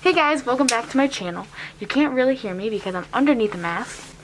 Hey guys, welcome back to my channel. You can't really hear me because I'm underneath the mask.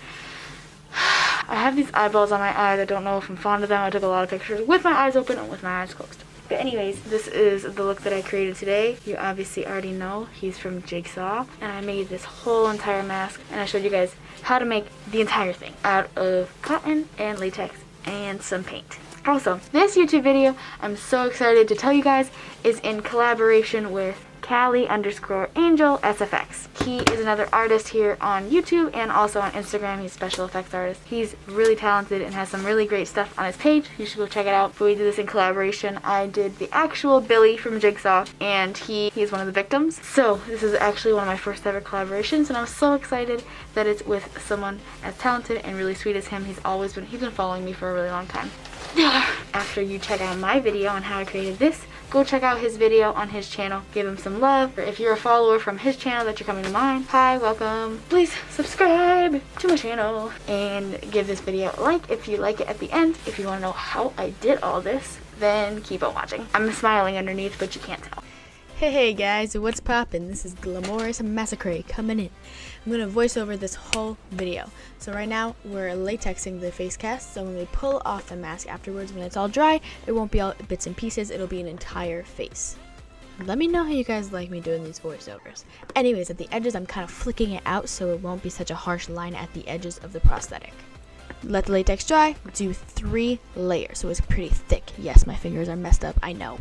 I have these eyeballs on my eyes. I don't know if I'm fond of them. I took a lot of pictures with my eyes open and with my eyes closed. But anyways, this is the look that I created today. You obviously already know he's from Jigsaw. And I made this whole entire mask and I showed you guys how to make the entire thing out of cotton and latex and some paint. Also, this YouTube video, I'm so excited to tell you guys, is in collaboration with Callie_Angel SFX. He is another artist here on YouTube and also on Instagram. He's a special effects artist. He's really talented and has some really great stuff on his page. You should go check it out. But we did this in collaboration. I did the actual Billy from Jigsaw and he's one of the victims. So this is actually one of my first ever collaborations and I'm so excited that it's with someone as talented and really sweet as him. He's been following me for a really long time. After you check out my video on how I created this, go check out his video on his channel. Give him some love. Or if you're a follower from his channel that you're coming to mine, hi, welcome. Please subscribe to my channel and give this video a like if you like it at the end. If you want to know how I did all this, then keep on watching. I'm smiling underneath, but you can't tell. Hey guys, what's poppin'? This is Glamorous Massacre coming in. I'm going to voice over this whole video. So right now, we're latexing the face cast, so when we pull off the mask afterwards, when it's all dry, it won't be all bits and pieces, it'll be an entire face. Let me know how you guys like me doing these voiceovers. Anyways, at the edges, I'm kind of flicking it out so it won't be such a harsh line at the edges of the prosthetic. Let the latex dry, do 3 layers, so it's pretty thick. Yes, my fingers are messed up, I know.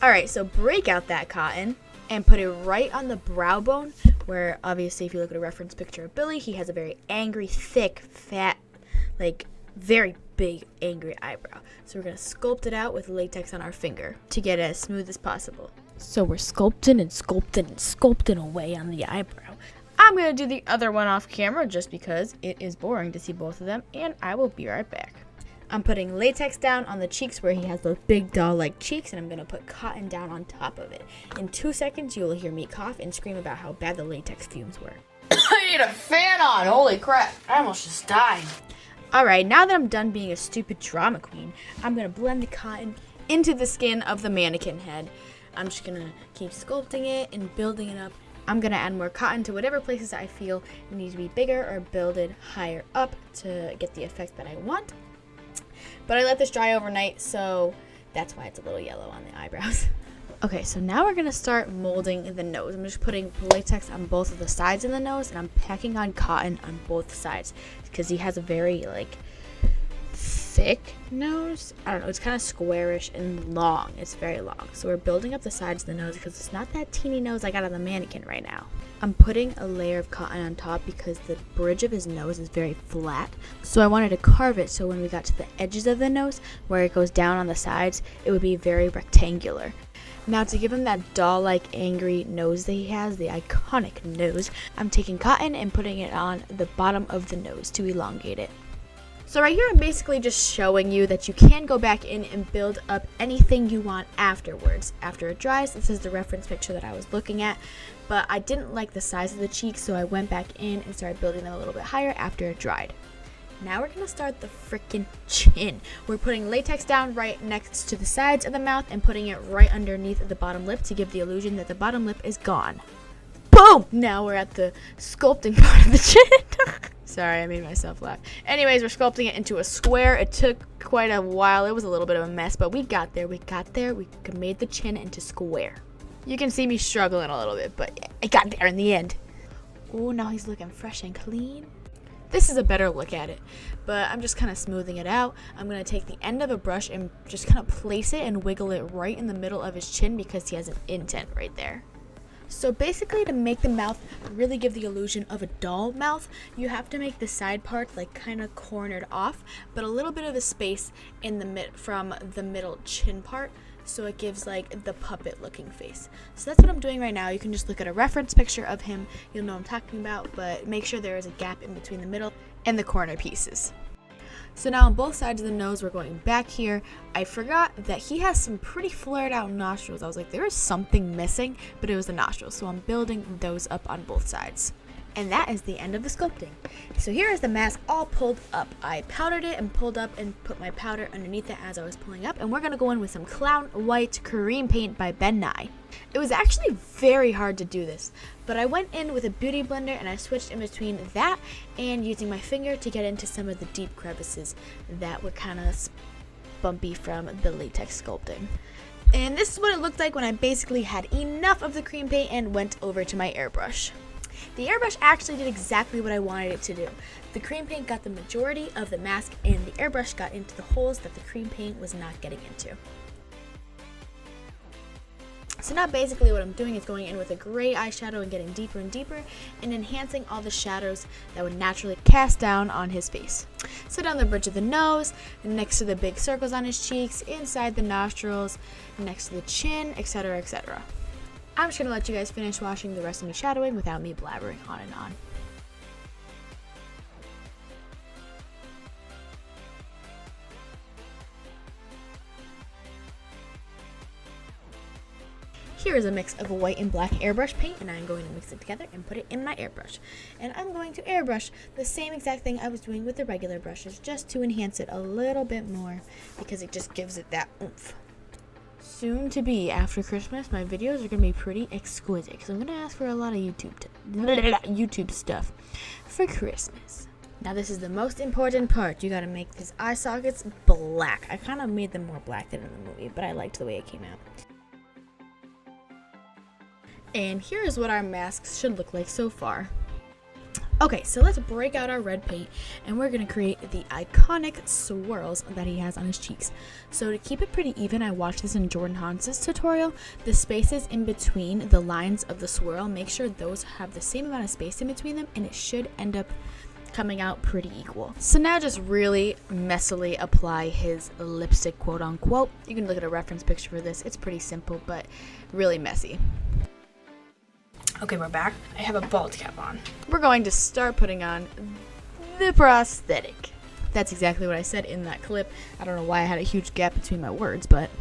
Alright, so break out that cotton and put it right on the brow bone where obviously if you look at a reference picture of Billy, he has a very angry, thick, fat, like very big, angry eyebrow. So we're going to sculpt it out with latex on our finger to get it as smooth as possible. So we're sculpting and sculpting and sculpting away on the eyebrow. I'm going to do the other one off camera just because it is boring to see both of them and I will be right back. I'm putting latex down on the cheeks where he has those big doll-like cheeks, and I'm going to put cotton down on top of it. In 2 seconds, you will hear me cough and scream about how bad the latex fumes were. I need a fan on! Holy crap! I almost just died. Alright, now that I'm done being a stupid drama queen, I'm going to blend the cotton into the skin of the mannequin head. I'm just going to keep sculpting it and building it up. I'm going to add more cotton to whatever places I feel need to be bigger or build it higher up to get the effect that I want. But I let this dry overnight, so that's why it's a little yellow on the eyebrows. Okay, so now we're going to start molding the nose. I'm just putting latex on both of the sides of the nose, and I'm packing on cotton on both sides because he has a very, thick nose. I don't know, it's kind of squarish and long. It's very long. So we're building up the sides of the nose because it's not that teeny nose I got on the mannequin right now. I'm putting a layer of cotton on top because the bridge of his nose is very flat. So I wanted to carve it so when we got to the edges of the nose, where it goes down on the sides, it would be very rectangular. Now to give him that doll-like angry nose that he has, the iconic nose, I'm taking cotton and putting it on the bottom of the nose to elongate it. So right here I'm basically just showing you that you can go back in and build up anything you want afterwards. After it dries, this is the reference picture that I was looking at, but I didn't like the size of the cheeks, so I went back in and started building them a little bit higher after it dried. Now we're going to start the freaking chin. We're putting latex down right next to the sides of the mouth and putting it right underneath the bottom lip to give the illusion that the bottom lip is gone. Boom! Now we're at the sculpting part of the chin. Sorry, I made myself laugh. Anyways, we're sculpting it into a square. It took quite a while. It was a little bit of a mess, but we got there. We made the chin into square. You can see me struggling a little bit, but I got there in the end. Oh, now he's looking fresh and clean. This is a better look at it, but I'm just kind of smoothing it out. I'm going to take the end of a brush and just kind of place it and wiggle it right in the middle of his chin because he has an indent right there. So basically, to make the mouth really give the illusion of a doll mouth, you have to make the side part kind of cornered off, but a little bit of a space in from the middle chin part, so it gives the puppet looking face. So that's what I'm doing right now. You can just look at a reference picture of him, you'll know what I'm talking about, but make sure there is a gap in between the middle and the corner pieces. So now on both sides of the nose, we're going back here. I forgot that he has some pretty flared out nostrils. I was like, there is something missing, but it was the nostrils. So I'm building those up on both sides. And that is the end of the sculpting. So here is the mask all pulled up. I powdered it and pulled up and put my powder underneath it as I was pulling up. And we're going to go in with some Clown White Cream Paint by Ben Nye. It was actually very hard to do this, but I went in with a beauty blender and I switched in between that and using my finger to get into some of the deep crevices that were kind of bumpy from the latex sculpting. And this is what it looked like when I basically had enough of the cream paint and went over to my airbrush. The airbrush actually did exactly what I wanted it to do. The cream paint got the majority of the mask and the airbrush got into the holes that the cream paint was not getting into. So now basically what I'm doing is going in with a gray eyeshadow and getting deeper and deeper and enhancing all the shadows that would naturally cast down on his face. So down the bridge of the nose, next to the big circles on his cheeks, inside the nostrils, next to the chin, etc., etc. I'm just going to let you guys finish watching the rest of me shadowing without me blabbering on and on. Here is a mix of white and black airbrush paint, and I'm going to mix it together and put it in my airbrush. And I'm going to airbrush the same exact thing I was doing with the regular brushes, just to enhance it a little bit more, because it just gives it that oomph. Soon to be after Christmas, my videos are going to be pretty exquisite, because I'm going to ask for a lot of YouTube stuff for Christmas. Now this is the most important part. You got to make these eye sockets black. I kind of made them more black than in the movie, but I liked the way it came out. And here is what our masks should look like so far. Okay, so let's break out our red paint and we're going to create the iconic swirls that he has on his cheeks. So to keep it pretty even, I watched this in Jordan Hans's tutorial. The spaces in between the lines of the swirl, make sure those have the same amount of space in between them and it should end up coming out pretty equal. So now just really messily apply his lipstick, quote unquote. You can look at a reference picture for this. It's pretty simple, but really messy. Okay, we're back. I have a bald cap on. We're going to start putting on the prosthetic. That's exactly what I said in that clip. I don't know why I had a huge gap between my words, but...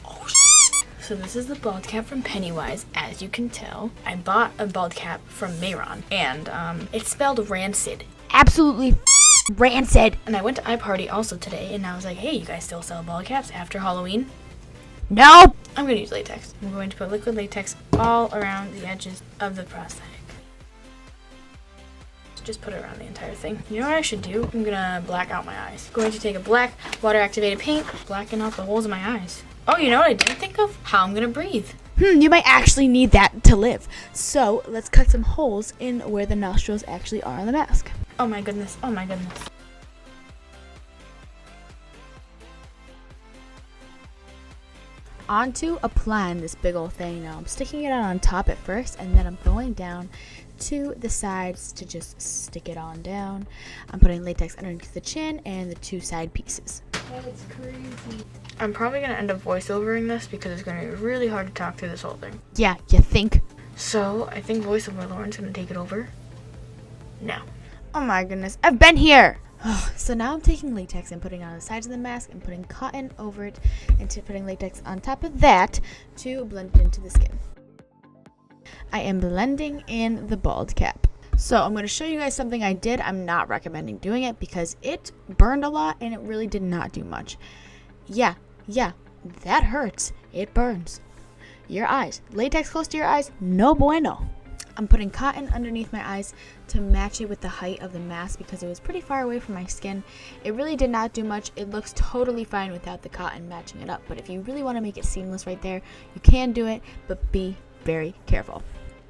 Oh, shit. So this is the bald cap from Pennywise, as you can tell. I bought a bald cap from Mayron, and it's spelled rancid. Absolutely rancid. And I went to iParty also today, and I was like, hey, you guys still sell bald caps after Halloween? No! I'm going to use latex. I'm going to put liquid latex all around the edges of the prosthetic. Just put it around the entire thing. You know what I should do? I'm going to black out my eyes. I'm going to take a black water-activated paint, blacken out the holes in my eyes. Oh, you know what I didn't think of? How I'm going to breathe. You might actually need that to live. So let's cut some holes in where the nostrils actually are on the mask. Oh my goodness. Oh my goodness. Onto applying this big old thing now. I'm sticking it on top at first and then I'm going down to the sides to just stick it on down. I'm putting latex underneath the chin and the two side pieces. That's crazy. I'm probably going to end up voiceovering this because it's going to be really hard to talk through this whole thing. Yeah, you think? So I think voiceover Lauren's going to take it over. No. Oh my goodness, I've been here! So now I'm taking latex and putting it on the sides of the mask and putting cotton over it and putting latex on top of that to blend it into the skin. I am blending in the bald cap. So I'm going to show you guys something I did. I'm not recommending doing it because it burned a lot and it really did not do much. Yeah, that hurts. It burns. Your eyes. Latex close to your eyes, no bueno. I'm putting cotton underneath my eyes to match it with the height of the mask because it was pretty far away from my skin. It really did not do much. It looks totally fine without the cotton matching it up. But if you really want to make it seamless right there, you can do it, but be very careful.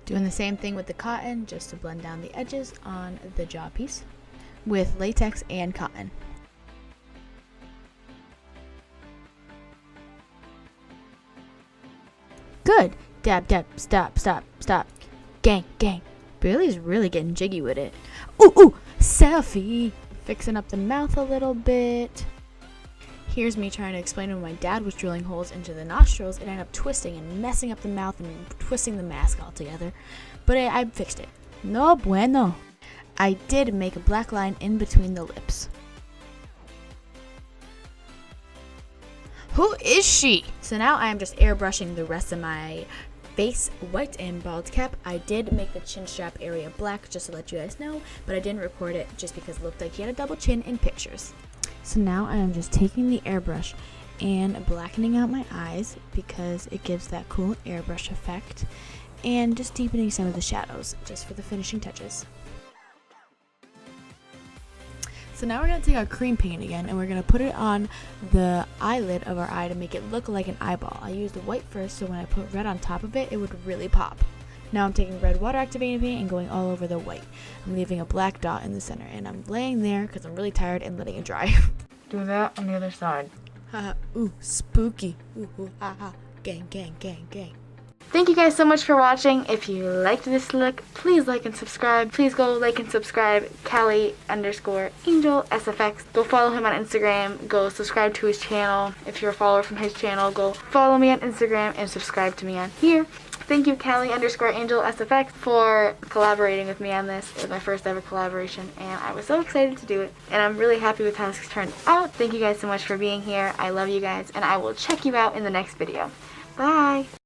Doing the same thing with the cotton just to blend down the edges on the jaw piece with latex and cotton. Good. Dab, dab, stop, stop, stop. Gang, gang. Billy's really getting jiggy with it. Ooh, selfie. Fixing up the mouth a little bit. Here's me trying to explain when my dad was drilling holes into the nostrils. It ended up twisting and messing up the mouth and twisting the mask altogether. But I fixed it. No bueno. I did make a black line in between the lips. Who is she? So now I am just airbrushing the rest of my face white and bald cap. I did make the chin strap area black just to let you guys know, but I didn't record it just because it looked like he had a double chin in pictures. So now I am just taking the airbrush and blackening out my eyes because it gives that cool airbrush effect, and just deepening some of the shadows just for the finishing touches. So now we're going to take our cream paint again and we're going to put it on the eyelid of our eye to make it look like an eyeball. I used white first, so when I put red on top of it, it would really pop. Now I'm taking red water activating paint and going all over the white. I'm leaving a black dot in the center, and I'm laying there because I'm really tired and letting it dry. Do that on the other side. Haha, ooh, spooky. Ooh, ooh, ha ha. Gang, gang, gang, gang. Thank you guys so much for watching. If you liked this look, please like and subscribe. Please go like and subscribe Callie_Angel SFX. Go follow him on Instagram. Go subscribe to his channel. If you're a follower from his channel, go follow me on Instagram and subscribe to me on here. Thank you, Callie_Angel SFX, for collaborating with me on this. It was my first ever collaboration, and I was so excited to do it. And I'm really happy with how this turned out. Thank you guys so much for being here. I love you guys, and I will check you out in the next video. Bye!